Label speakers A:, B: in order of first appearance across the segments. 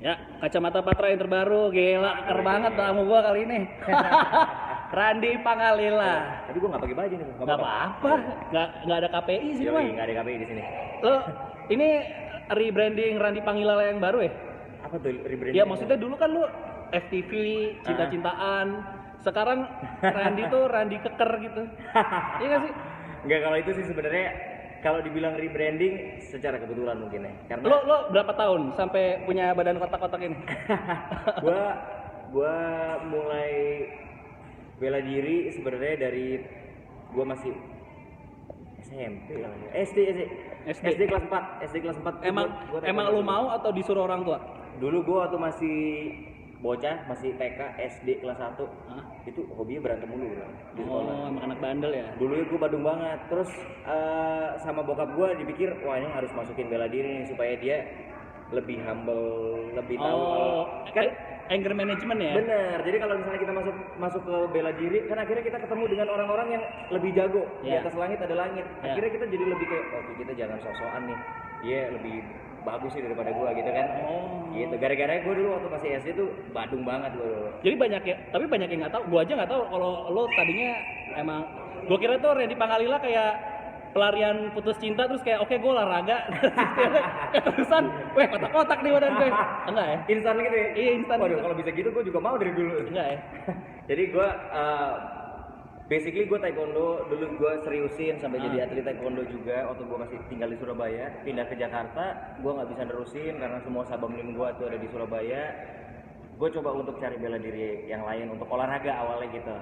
A: Ya, kacamata Patra yang terbaru, gila, keren banget tamu gua kali ini. Randy Pangalila.
B: Tapi gue nggak pakai baju nih.
A: Gak apa-apa, nggak ada KPI sih
B: Yoi,
A: mah.
B: nggak ada KPI di sini.
A: Lo ini rebranding Randy Pangalila yang baru ya?
B: Apa tuh rebranding?
A: Ya maksudnya dulu kan lu FTV, cinta-cintaan. Sekarang Randy tuh Randy keker gitu. Iya gak sih?
B: Nggak, kalau itu sih sebenarnya kalau dibilang rebranding secara kebetulan mungkin ya. Karena
A: Lo berapa tahun sampai punya badan kotak-kotak ini?
B: gua mulai bela diri sebenarnya dari gua masih SMP lah ya. SD kelas 4, SD kelas 4.
A: Emang lo mau atau disuruh orang tua?
B: Dulu gua waktu masih bocah, masih TK, SD kelas 1. Itu hobinya berantem mulu bro, di sekolah.
A: Oh, emang anak bandel ya?
B: Dulu gue badung banget. Terus sama bokap gue dipikir, wah ini harus masukin bela diri nih supaya dia lebih humble, lebih tahu.
A: Kan anger management ya?
B: Bener. Jadi kalau misalnya kita masuk ke bela diri, kan akhirnya kita ketemu dengan orang-orang yang lebih jago. Di atas langit ada langit. Akhirnya kita jadi lebih kayak, oke, kita jangan sok-sokan nih. Dia lebih bagus sih daripada gue gitu kan. Gitu. Gara-gara gue dulu waktu masih SD tuh badung banget gue dulu.
A: Jadi tapi banyak yang nggak tahu. Gue aja nggak tahu kalau lo tadinya emang. Gue kira tuh Randy Pangalila kayak pelarian putus cinta terus kayak oke gue olahraga terusan weh kotak-kotak nih badan gue. Enggak ya?
B: Instan gitu ya?
A: Iya instan.
B: Waduh, kalau bisa gitu gue juga mau dari dulu.
A: Enggak ya?
B: Jadi gue basically gue taekwondo, dulu gue seriusin sampai jadi atlet taekwondo juga waktu gue masih tinggal di Surabaya. Pindah ke Jakarta, gue nggak bisa nerusin karena semua sabang lim gue tuh ada di Surabaya. Gue coba untuk cari bela diri yang lain untuk olahraga awalnya gitu.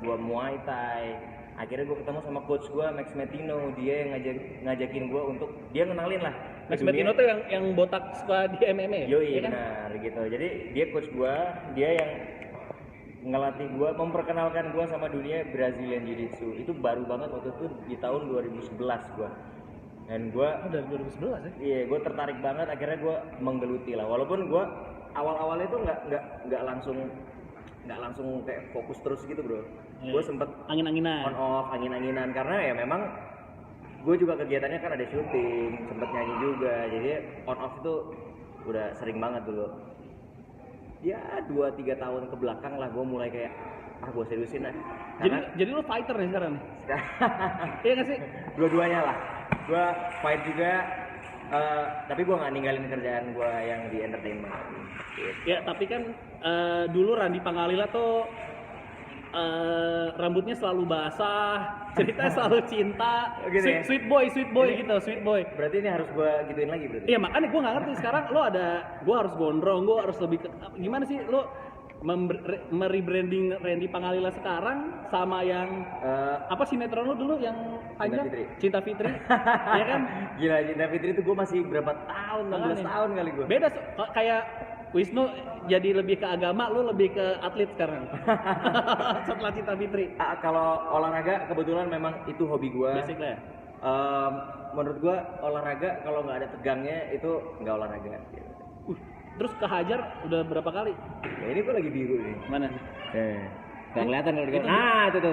B: Gue Muay Thai. Akhirnya gue ketemu sama coach gue Max Metino, dia yang ngajakin gue untuk dia ngenalin lah.
A: Max Metino tuh yang botak suka di MMA ya?
B: Yoi,
A: kan?
B: benar gitu. Jadi dia coach gue, dia yang ngelatih gue, memperkenalkan gue sama dunia Brazilian Jiu-Jitsu. Itu baru banget waktu itu di tahun 2011 gue. Dan gue
A: dari 2011 ya?
B: Iya, gue tertarik banget. Akhirnya gue menggeluti lah. Walaupun gue awal-awalnya itu nggak langsung kayak fokus terus gitu bro. Gue sempet
A: angin-anginan,
B: on off, angin-anginan karena ya memang gue juga kegiatannya kan ada syuting, sempet nyanyi juga. Jadi on off itu udah sering banget dulu. Ya 2-3 tahun ke belakang lah gue mulai kayak gue seriusin lah.
A: Jadi lu fighter nih sekarang nih? Iya nggak sih?
B: Dua-duanya lah. Gue fight juga, tapi gue nggak ninggalin kerjaan gue yang di entertainment. Gitu.
A: Ya tapi kan dulu Randy Pangalila tuh rambutnya selalu basah, ceritanya selalu cinta,
B: gitu
A: sweet boy ini, gitu, sweet boy.
B: Berarti ini harus gue gituin lagi berarti?
A: Iya makanya gue nggak ngerti sekarang lo gue harus gondrong, gue harus lebih gimana sih lo merebranding Randy Pangalila sekarang sama yang apa sinetron lo dulu yang panjang Cinta Fitri ya kan?
B: Gila, Cinta Fitri itu gue masih berapa tahun, 16 tahun kali gue.
A: Beda kayak Wisnu jadi lebih ke agama, lu lebih ke atlet sekarang. Setelah Cinta Fitri.
B: Kalau olahraga kebetulan memang itu hobi gue.
A: Basic lah ya.
B: Menurut gue olahraga kalau nggak ada tegangnya itu nggak olahraga.
A: Terus ke Hajar udah berapa kali?
B: Ya, ini gue lagi biru nih.
A: Mana?
B: Nggak kelihatan kalau di itu.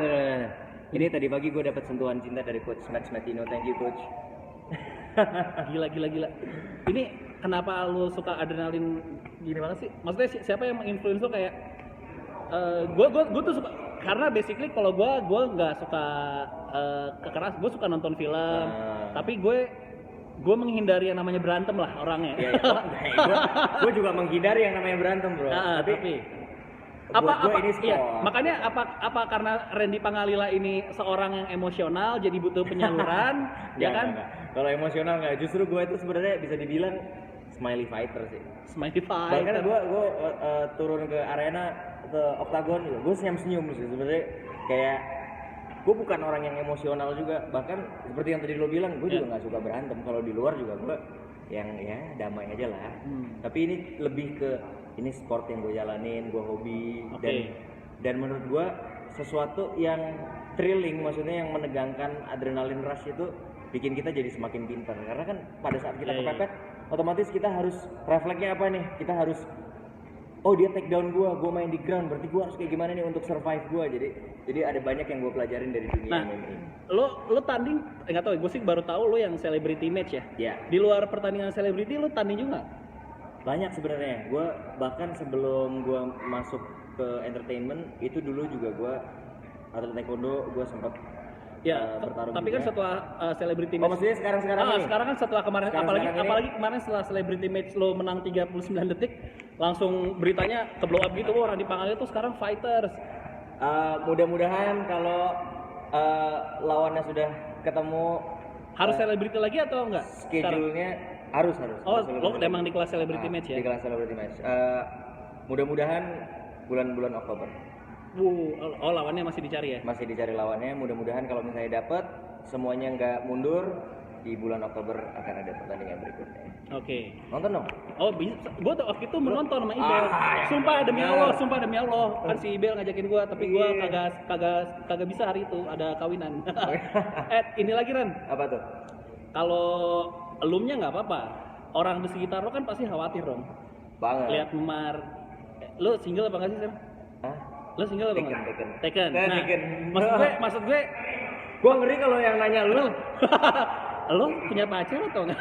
B: Ini tadi pagi gue dapat sentuhan cinta dari coach Max Metino. Thank you coach.
A: Gila. Ini kenapa lu suka adrenalin gini banget sih? Maksudnya siapa yang menginfluence lu kayak gue tuh suka karena basically kalau gue nggak suka kekeras, gue suka nonton film, tapi gue menghindari yang namanya berantem lah orangnya.
B: Ya, gue juga menghindari yang namanya berantem bro. Tapi ini sport.
A: Iya, makanya apa karena Randy Pangalila ini seorang yang emosional jadi butuh penyaluran, ya kan?
B: Enggak. Kalau emosional nggak, justru gue itu sebenarnya bisa dibilang smiley fighter sih.
A: Smiley fighter.
B: Bahkan gue turun ke arena, ke oktagon juga, gue senyum sih sebenarnya. Kayak gue bukan orang yang emosional juga. Bahkan seperti yang tadi lo bilang, gue juga nggak suka berantem. Kalau di luar juga gue yang ya damai aja lah. Tapi ini lebih ke ini sport yang gue jalanin, gue hobi. Dan menurut gue sesuatu yang thrilling, maksudnya yang menegangkan, adrenalin rush itu bikin kita jadi semakin pintar. Karena kan pada saat kita kepepet, otomatis kita harus refleksnya apa nih? Kita harus dia take down gue main di ground, berarti gue harus kayak gimana nih untuk survive gue. Jadi ada banyak yang gue pelajarin dari dunia MMA.
A: Lo tanding, nggak tahu, gue sih baru tahu lo yang celebrity match ya.
B: Iya.
A: Di luar pertandingan celebrity lo tanding juga?
B: Banyak sebenarnya. Gue bahkan sebelum gue masuk ke entertainment itu dulu juga gue atlet taekwondo, gue sempat
A: Ya,
B: bertarung
A: tapi
B: juga.
A: kan setelah celebrity
B: Oh
A: match.
B: maksudnya sekarang ini?
A: Sekarang kan setelah kemarin
B: Sekarang ini?
A: apalagi kemarin setelah celebrity match lo menang 39 detik, langsung beritanya ke blow up gitu, orang dipanggil itu sekarang fighters.
B: Mudah-mudahan kalau lawannya sudah ketemu
A: Harus celebrity lagi atau enggak?
B: schedule-nya harus.
A: Oh,
B: Harus
A: lo
B: celebrity
A: emang
B: lagi.
A: di kelas celebrity match ya?
B: Di kelas celebrity match. Mudah-mudahan bulan-bulan Oktober.
A: Oh, lawannya masih dicari ya?
B: Masih dicari lawannya. Mudah-mudahan kalau misalnya dapat semuanya nggak mundur, di bulan Oktober akan ada pertandingan berikutnya.
A: Oke.
B: Nonton dong.
A: Oh, bisa. Gue waktu itu menonton sama Ibel. Sumpah demi Allah. Kan si Ibel ngajakin gue, tapi gue kagak bisa hari itu, ada kawinan. Ini lagi Ran.
B: Apa tuh?
A: Kalau elumnya nggak apa-apa. Orang di sekitar lo kan pasti khawatir dong.
B: Banget.
A: Lihat Memar. Lo single apa nggak sih, Sam?
B: Hah?
A: Lo single apa
B: Taken,
A: nggak?
B: taken.
A: Taken. Nah,
B: Taken.
A: maksud gue,
B: Gua ngeri kalau yang nanya lu.
A: lo punya pacar atau enggak?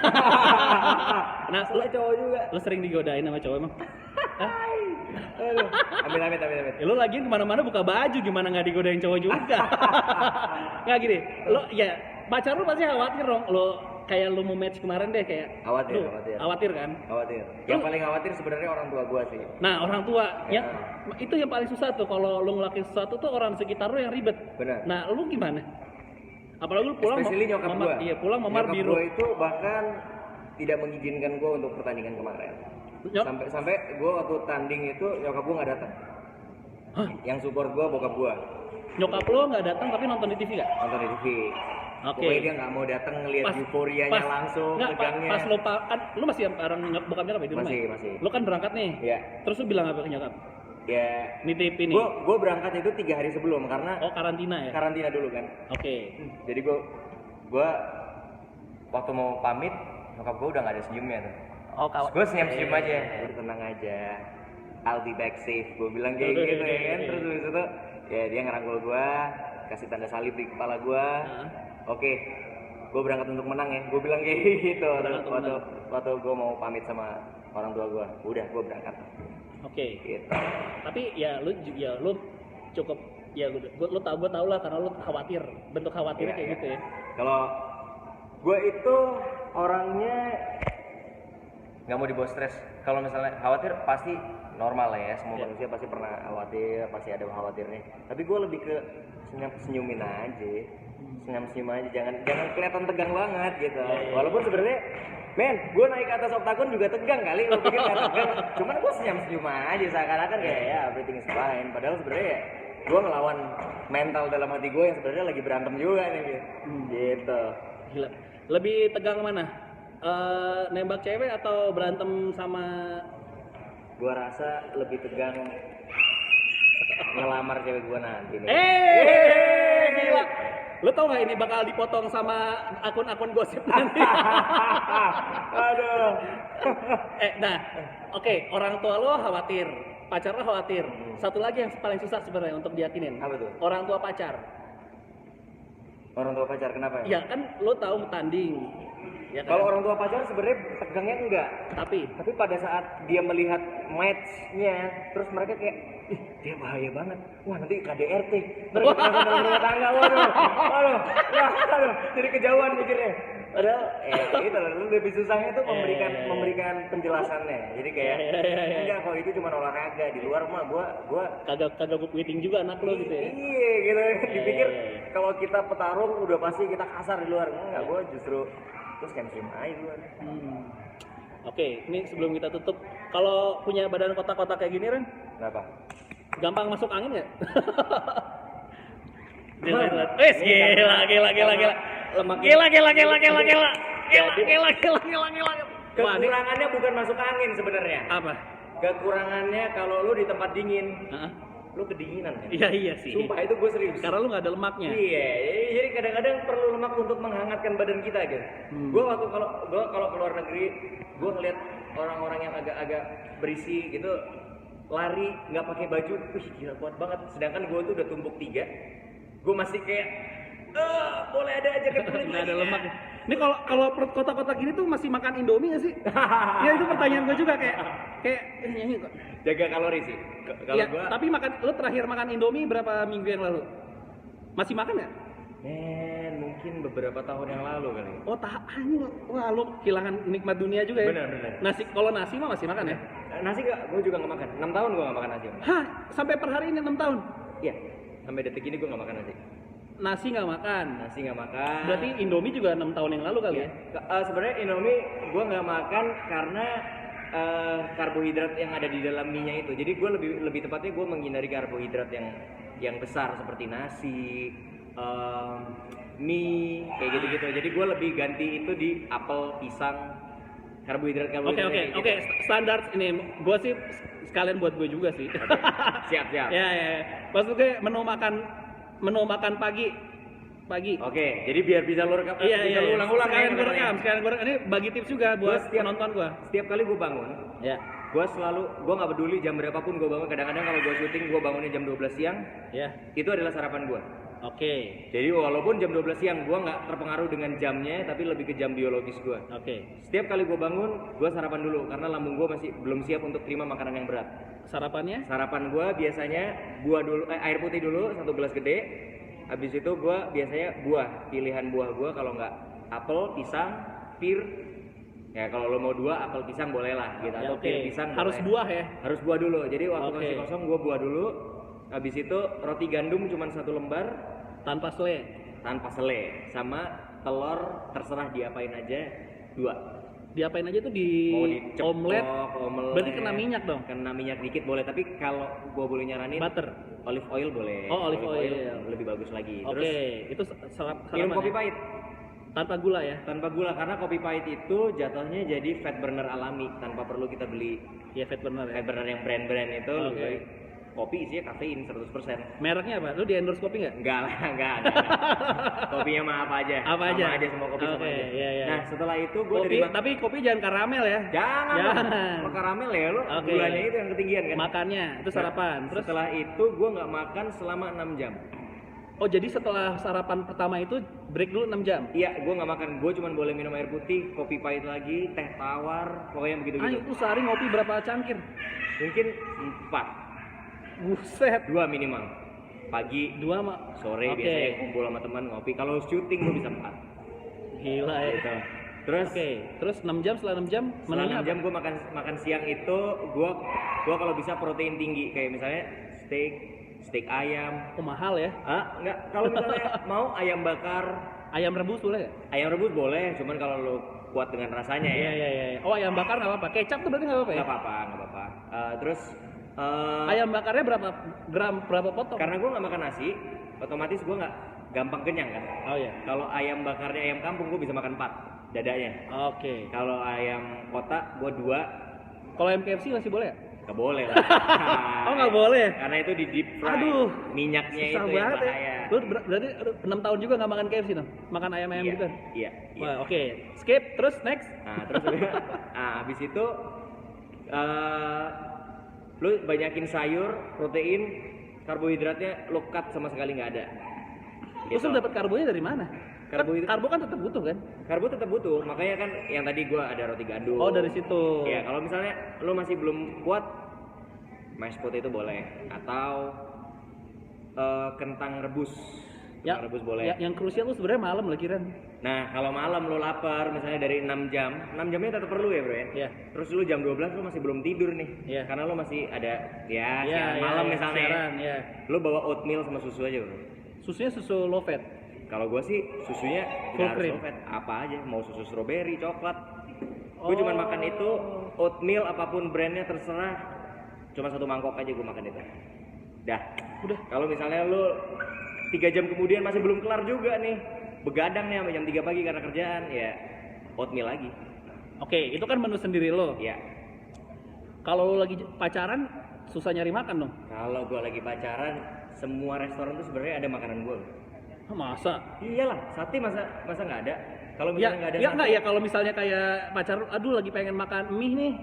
A: Nah,
B: Soalnya cowok juga.
A: lo sering digodain sama cowok emang? Hah?
B: Aduh. Amit.
A: Ya lo lagi kemana-mana buka baju, gimana nggak digodain cowok juga? Nggak gini, lo ya pacar lo pasti khawatir dong. Lo kayak lo mau match kemarin deh kayak khawatir kan?
B: Khawatir. Yang paling khawatir sebenarnya orang tua gua sih.
A: Nah orang tua, ya itu yang paling susah tuh kalau lo ngelakuin sesuatu tuh orang sekitar lo yang ribet.
B: Benar.
A: Nah lo gimana? Apalagi lu pulang
B: Especially nyokap gua.
A: Iya, pulang mamar
B: Nyokap
A: biru.
B: gua itu bahkan tidak mengizinkan gua untuk pertandingan kemarin. Sampai gua waktu tanding itu nyokap gua nggak datang.
A: Hah?
B: Yang support gua bokap gua.
A: Nyokap lo nggak datang tapi nonton di TV gak?
B: Nonton di TV.
A: Oke.
B: Pokoknya dia nggak mau datang ngelihat euforianya langsung,
A: nggak,
B: tegangnya.
A: Pas lo kan lu masih bareng bokap nyokap ya di rumah?
B: Masih.
A: Lo kan berangkat nih.
B: Iya.
A: Terus lu bilang apa ke nyokap?
B: Ya.
A: Nitip ini.
B: Gua berangkat itu 3 hari sebelum karena
A: Karantina ya?
B: karantina dulu kan.
A: Oke.
B: Jadi gua waktu mau pamit nyokap gua udah nggak ada senyumnya tuh.
A: Oh, kawan.
B: Gue senyum aja, udah tenang aja. I'll be back safe, gue bilang kayak gitu ya kan. Terus habis itu ya dia ngerangkul gue, kasih tanda salib di kepala gue. Oke, gue berangkat untuk menang ya. Gue bilang kayak gitu. Waktu gue mau pamit sama orang tua gue, udah gue berangkat.
A: Oke.
B: Gitu.
A: Tapi ya lu cukup ya gue tau lah karena lu khawatir, bentuk khawatirnya kayak gitu ya.
B: Kalau gue itu orangnya nggak mau dibawa stres. Kalau misalnya khawatir pasti normal lah ya, semua manusia pasti pernah khawatir, pasti ada khawatirnya. Tapi gue lebih ke senyumin aja, senyum aja, jangan kelihatan tegang banget gitu. Walaupun sebenarnya, gue naik ke atas oktagon juga tegang kali, lo pikir nggak tegang. Cuman gue senyum aja seakan-akan kayak ya everything is fine. Padahal sebenarnya ya, gue ngelawan mental dalam hati gue yang sebenarnya lagi berantem juga nih gitu.
A: Gila. Lebih tegang mana? Nembak cewek atau berantem sama?
B: Gua rasa lebih tegang ngelamar cewek gua nanti nih.
A: Gila. Lo tau gak ini bakal dipotong sama akun-akun gosip nanti?
B: Aduh.
A: Oke, orang tua lo khawatir, pacar lo khawatir. Satu lagi yang paling susah sebenarnya untuk diyakinin.
B: Apa tuh?
A: Orang tua pacar.
B: Orang tua pacar kenapa?
A: Ya kan lo tahu tanding. Ya kan?
B: Kalau orang tua pacar sebenarnya tegangnya enggak. Tapi pada saat dia melihat match-nya, terus mereka kayak, ih dia bahaya banget. Wah nanti KDRT. Terus kita rumah tangga, waduh. Jadi kejauhan mikirnya. Padahal, itu loh, lebih susahnya tuh memberikan penjelasannya. Jadi kayak, enggak kalau itu cuma olahraga di luar mah, gua
A: kagak meeting juga anak lo gitu ya.
B: Iya gitu. Dipikir kalau kita petarung udah pasti kita kasar di luar. Enggak, gua justru terus kan aja luar.
A: Oke, ini sebelum kita tutup, kalau punya badan kotak-kotak kayak gini Ren,
B: Kenapa?
A: gampang masuk angin nggak?
B: Gila. Kekurangannya bukan masuk angin sebenarnya.
A: Apa?
B: Kekurangannya kalau lu di tempat dingin, lu kedinginan kan?
A: Iya sih.
B: Sumpah itu gue serius.
A: Karena lu nggak ada lemaknya.
B: Iya, jadi kadang-kadang perlu lemak untuk menghangatkan badan kita gitu. Gue waktu kalau ke luar negeri, gue ngeliat orang-orang yang agak berisi gitu lari nggak pakai baju, wih gila kuat banget. Sedangkan gue tuh udah tumpuk 3, gue masih kayak boleh ada aja kulit
A: Nggak ada lemak. Ini kalau perut kotak-kotak gini tuh masih makan Indomie nggak sih? Ya itu pertanyaan gue juga kayak ini kok.
B: Jaga kalori sih. Kalau
A: Iya,
B: gua
A: tapi lu terakhir makan Indomie berapa minggu yang lalu? Masih makan ya?
B: mungkin beberapa tahun yang lalu kali.
A: Oh, anjing. Wah, lu kehilangan nikmat dunia juga ya.
B: Benar.
A: Kalau nasi mah masih makan ya?
B: Nasi gue juga nggak makan. 6 tahun gue nggak makan nasi.
A: Hah, sampai per hari ini 6 tahun?
B: Iya, sampai detik ini gue nggak makan nasi.
A: Nasi nggak makan.
B: Nasi nggak makan.
A: Berarti Indomie juga 6 tahun yang lalu kali ya?
B: Sebenarnya Indomie gue nggak makan karena karbohidrat yang ada di dalam mie-nya itu. Jadi gue lebih tepatnya gue menghindari karbohidrat yang besar seperti nasi, mie kayak gitu-gitu. Jadi gue lebih ganti itu di apel, pisang, karbohidrat.
A: Oke. Standar ini gue sih sekalian buat gue juga sih.
B: Siap.
A: Ya. Maksud gue menu makan pagi.
B: Oke, jadi biar bisa lu rekam,
A: Iya.
B: lu ulang-ulang.
A: Sekalian gue rekam. Ini bagi tips juga buat penonton gue.
B: Setiap kali gue bangun,
A: Ya.
B: gue nggak peduli jam berapapun gue bangun. Kadang-kadang kalau gue syuting gue bangunnya jam 12 siang.
A: Ya.
B: Itu adalah sarapan gue.
A: Oke.
B: Jadi walaupun jam 12 siang gue nggak terpengaruh dengan jamnya, tapi lebih ke jam biologis gue.
A: Oke.
B: Setiap kali gue bangun, gue sarapan dulu karena lambung gue masih belum siap untuk terima makanan yang berat.
A: Sarapannya?
B: Sarapan gue biasanya air putih dulu 1 gelas gede. Habis itu gue biasanya pilihan buah gue kalau nggak apel, pisang, pir. Ya kalau lo mau 2 apel pisang boleh lah gitu,
A: Ya,
B: atau pir pisang
A: harus
B: boleh.
A: buah ya?
B: Harus buah dulu. Jadi waktu
A: Oke.
B: masih kosong gue buah dulu. Habis itu roti gandum cuma 1 lembar
A: Tanpa selai.
B: tanpa selai, sama telur terserah diapain aja 2.
A: Diapain aja tuh
B: Mau diceplok,
A: omelet.
B: omelet.
A: Berarti kena minyak dong?
B: Kena minyak dikit boleh, tapi kalau gue boleh nyaranin
A: Butter.
B: olive oil boleh.
A: Oh, olive oil.
B: lebih bagus lagi.
A: Oke,
B: Terus
A: itu sarapan.
B: minum kopi pahit
A: Tanpa gula ya?
B: tanpa gula, karena kopi pahit itu jatuhnya jadi fat burner alami tanpa perlu kita beli
A: Iya, fat burner ya.
B: fat burner yang brand-brand itu.
A: Oke.
B: Lebih baik kopi isinya kafein 100%.
A: Mereknya apa? Lu di endorse kopi nggak?
B: Enggak. Kopinya mah apa aja.
A: Apa
B: Sama
A: aja?
B: aja semua kopi sama
A: Oke,
B: aja.
A: iya.
B: Nah, setelah itu gue
A: Kopi, tapi kopi jangan karamel ya.
B: Jangan. Kalau karamel ya lu
A: Oke.
B: gulanya itu yang ketinggian kan.
A: Makannya itu sarapan.
B: Nah,
A: Terus
B: setelah itu gue nggak makan selama 6 jam.
A: oh, jadi setelah sarapan pertama itu break dulu 6 jam.
B: Iya, gue nggak makan. Gue cuma boleh minum air putih, kopi pahit lagi, teh tawar, pokoknya begitu-gitu.
A: Itu sehari ngopi berapa cangkir?
B: Mungkin 4,
A: Buset.
B: 2 minimal. Pagi,
A: 2 mah.
B: sore
A: Oke.
B: biasanya kumpul sama teman ngopi. Kalau syuting gue bisa 4.
A: Gila ya.
B: Gitu. Terus
A: Oke, terus 6 jam, setelah 6 jam
B: setelah
A: menunya
B: 6 jam gue makan siang itu gue kalau bisa protein tinggi, kayak misalnya steak ayam.
A: Oh, mahal ya.
B: Enggak, kalau misalnya mau ayam bakar,
A: Ayam rebus boleh nggak?
B: ayam rebus boleh, cuman kalau lo kuat dengan rasanya ya.
A: Iya. Oh, ayam bakar nggak apa-apa. Kecap tuh berarti nggak apa-apa ya?
B: Nggak apa-apa. Terus
A: Ayam bakarnya berapa gram, berapa potong?
B: karena gue nggak makan nasi, otomatis gue nggak gampang kenyang kan.
A: Oh iya.
B: Kalau ayam bakarnya ayam kampung gue bisa makan 4 dadanya.
A: Oke.
B: Kalau ayam kota gue 2.
A: Kalau ayam KFC masih boleh ya?
B: Nggak boleh lah.
A: Oh, nggak boleh?
B: Karena itu di deep fry.
A: Aduh,
B: minyaknya
A: susah
B: itu yang
A: banget
B: bahaya.
A: ya. Lu berarti 6 tahun juga nggak makan KFC dong? Makan ayam-ayam
B: Iya,
A: gitu?
B: iya.
A: Wah, oke. Skip, terus next.
B: Nah, terus habis itu lu banyakin sayur, protein, karbohidratnya lu cut sama sekali nggak ada.
A: Terus lu dapat karbonya dari mana?
B: Karbohidrat-
A: Karbo kan tetap butuh kan?
B: Karbo tetap butuh, makanya kan yang tadi gua ada roti gandum.
A: Oh, dari situ.
B: Ya, kalau misalnya lu masih belum kuat, mashed potato boleh, atau kentang rebus.
A: Ya,
B: Kentang rebus boleh.
A: yang krusial tuh sebenarnya malam lah kira.
B: Nah, kalau malam lu lapar, misalnya dari 6 jam, 6 jamnya tetap perlu ya, Bro ya?
A: Iya.
B: Terus lu jam 12 lu masih belum tidur nih.
A: Iya.
B: Karena lu masih ada
A: Iya,
B: siaran malam misalnya.
A: siaran, ya.
B: Lu bawa oatmeal sama susu aja, Bro.
A: Susunya susu low fat.
B: Kalau gua sih susunya
A: Full
B: nggak harus
A: cream.
B: low fat, apa aja, mau susu strawberry, coklat. Gue
A: Oh.
B: cuma makan itu, oatmeal apapun brandnya terserah. Cuma 1 mangkok aja gue makan itu. Dah.
A: Udah.
B: Kalau misalnya lu 3 jam kemudian masih belum kelar juga nih, begadang nih sampai jam 3 pagi karena kerjaan, ya oatmeal lagi.
A: Oke, itu kan menu sendiri lo.
B: Ya.
A: Kalau lo lagi pacaran, susah nyari makan dong.
B: Kalau gue lagi pacaran, semua restoran tuh sebenarnya ada makanan gue.
A: Masa?
B: Iyalah, sate masa nggak ada? Kalau
A: Ya,
B: misalnya nggak ada
A: ya
B: sate,
A: enggak ya kalau misalnya kayak pacar, aduh lagi pengen makan mie nih.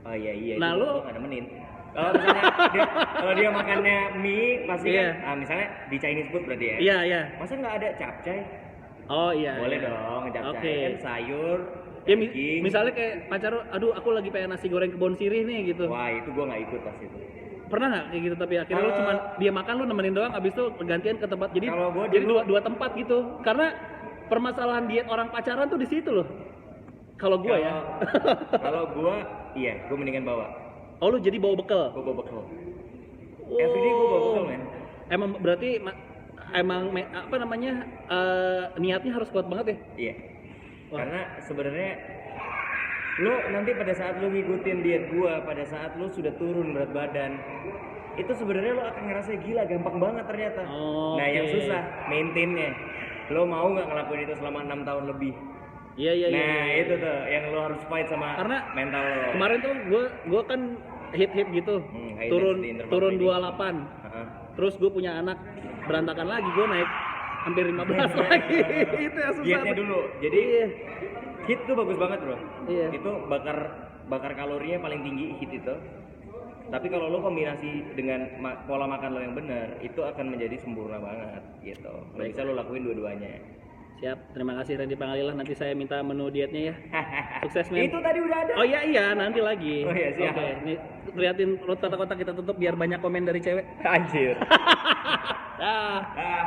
B: oh iya.
A: Nah,
B: itu
A: lu-
B: gua nggak nemenin. Kalau misalnya kalau dia makannya mie pasti
A: Iya.
B: kan, misalnya di Chinese food berarti ya.
A: Iya.
B: Masa nggak ada capcay?
A: Oh iya.
B: Boleh
A: iya.
B: dong capcay.
A: Oke.
B: Kan sayur,
A: Ya
B: daging.
A: misalnya kayak pacar lu, aduh aku lagi pengen nasi goreng kebon sirih nih gitu.
B: Wah, itu gua nggak ikut pas itu.
A: Pernah nggak kayak gitu tapi akhirnya lu
B: Eh,
A: cuman dia makan lu nemenin doang abis itu gantian ke tempat jadi
B: Kalau gua
A: jadi
B: dulu-
A: dua tempat gitu karena permasalahan diet orang pacaran tuh di situ loh kalau gua ya
B: Kalau gua, iya, gua mendingan bawa.
A: oh lu jadi bawa bekal.
B: Gua bawa bekal. Everyday gua bawa bekal, men.
A: Emang berarti apa namanya niatnya harus kuat banget ya.
B: Iya.
A: Wah.
B: Karena sebenarnya lo nanti pada saat lo ngikutin diet gua, pada saat lo sudah turun berat badan, itu sebenarnya lo akan ngerasa gila, gampang banget ternyata.
A: Oh,
B: Nah, yang
A: oke.
B: susah maintainnya. Lo mau nggak ngelakuin itu selama 6 tahun lebih?
A: Iya iya iya.
B: Nah,
A: iya.
B: itu tuh yang lo harus fight sama
A: Karena
B: mental lo.
A: kemarin tuh gua kan hit gitu
B: High
A: turun
B: intensity interval
A: turun
B: training.
A: 28
B: Heeh.
A: terus gue punya anak berantakan lagi gue naik hampir 15 lagi itu yang susah
B: Dietnya
A: tuh.
B: dulu. Jadi
A: Iya.
B: HIIT tuh bagus banget, bro.
A: Iya.
B: Itu bakar kalorinya paling tinggi HIIT itu. Tapi kalau lo kombinasi dengan pola makan lo yang benar, itu akan menjadi sempurna banget gitu. Lo
A: Baik.
B: bisa lo lakuin dua-duanya.
A: Siap, terima kasih Randy Pangalilah. Nanti saya minta menu dietnya ya. Sukses men.
B: Itu tadi udah ada.
A: Oh iya nanti lagi.
B: Oh iya, siap.
A: Oke, nih liatin kotak-kotak kita tutup biar banyak komen dari cewek.
B: Anjir.
A: Dah.
B: Ah.